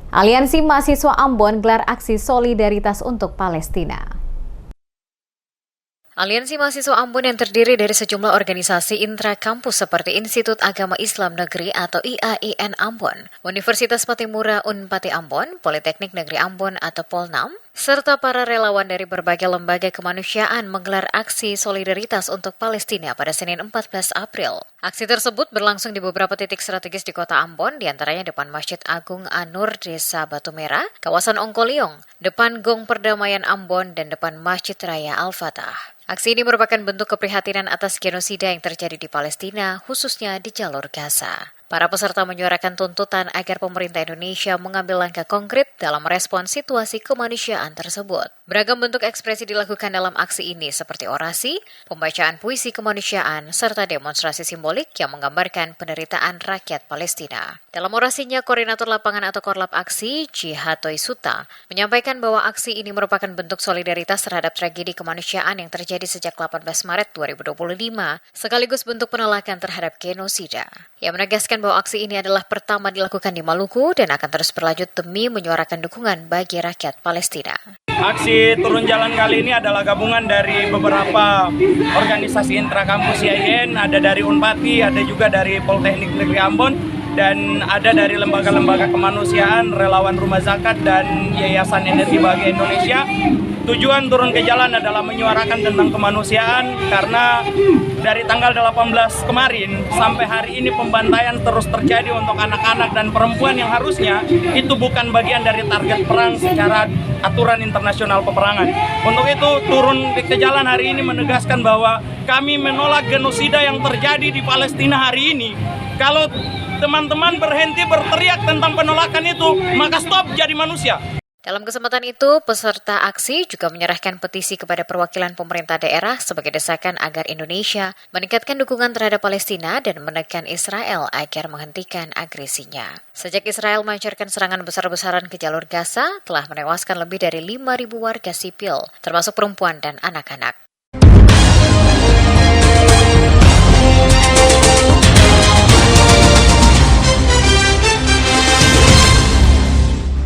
Aliansi Mahasiswa Ambon gelar aksi solidaritas untuk Palestina. Aliansi Mahasiswa Ambon yang terdiri dari sejumlah organisasi intrakampus seperti Institut Agama Islam Negeri atau IAIN Ambon, Universitas Patimura Unpati Ambon, Politeknik Negeri Ambon atau Polnam, serta para relawan dari berbagai lembaga kemanusiaan menggelar aksi solidaritas untuk Palestina pada Senin 14 April. Aksi tersebut berlangsung di beberapa titik strategis di kota Ambon, diantaranya depan Masjid Agung An-Nur Desa Batu Merah, kawasan Ongkoliong, depan Gong Perdamaian Ambon, dan depan Masjid Raya Al-Fatah. Aksi ini merupakan bentuk keprihatinan atas genosida yang terjadi di Palestina, khususnya di jalur Gaza. Para peserta menyuarakan tuntutan agar pemerintah Indonesia mengambil langkah konkret dalam merespons situasi kemanusiaan tersebut. Beragam bentuk ekspresi dilakukan dalam aksi ini seperti orasi, pembacaan puisi kemanusiaan, serta demonstrasi simbolik yang menggambarkan penderitaan rakyat Palestina. Dalam orasinya, Koordinator Lapangan atau Korlap Aksi, Jihatoy Suta, menyampaikan bahwa aksi ini merupakan bentuk solidaritas terhadap tragedi kemanusiaan yang terjadi sejak 18 Maret 2025, sekaligus bentuk penolakan terhadap genosida. Ia menegaskan bahwa aksi ini adalah pertama dilakukan di Maluku dan akan terus berlanjut demi menyuarakan dukungan bagi rakyat Palestina. Aksi turun jalan kali ini adalah gabungan dari beberapa organisasi intrakampus IAIN, ada dari Unpati, ada juga dari Politeknik Negeri Ambon, dan ada dari lembaga-lembaga kemanusiaan, relawan Rumah Zakat, dan Yayasan Energi Bahagia Indonesia. Tujuan turun ke jalan adalah menyuarakan tentang kemanusiaan karena dari tanggal 18 kemarin sampai hari ini pembantaian terus terjadi untuk anak-anak dan perempuan yang harusnya itu bukan bagian dari target perang secara aturan internasional peperangan. Untuk itu turun ke jalan hari ini menegaskan bahwa kami menolak genosida yang terjadi di Palestina hari ini. Kalau teman-teman berhenti berteriak tentang penolakan itu, maka stop jadi manusia. Dalam kesempatan itu, peserta aksi juga menyerahkan petisi kepada perwakilan pemerintah daerah sebagai desakan agar Indonesia meningkatkan dukungan terhadap Palestina dan menekan Israel agar menghentikan agresinya. Sejak Israel melancarkan serangan besar-besaran ke jalur Gaza, telah menewaskan lebih dari 5.000 warga sipil, termasuk perempuan dan anak-anak.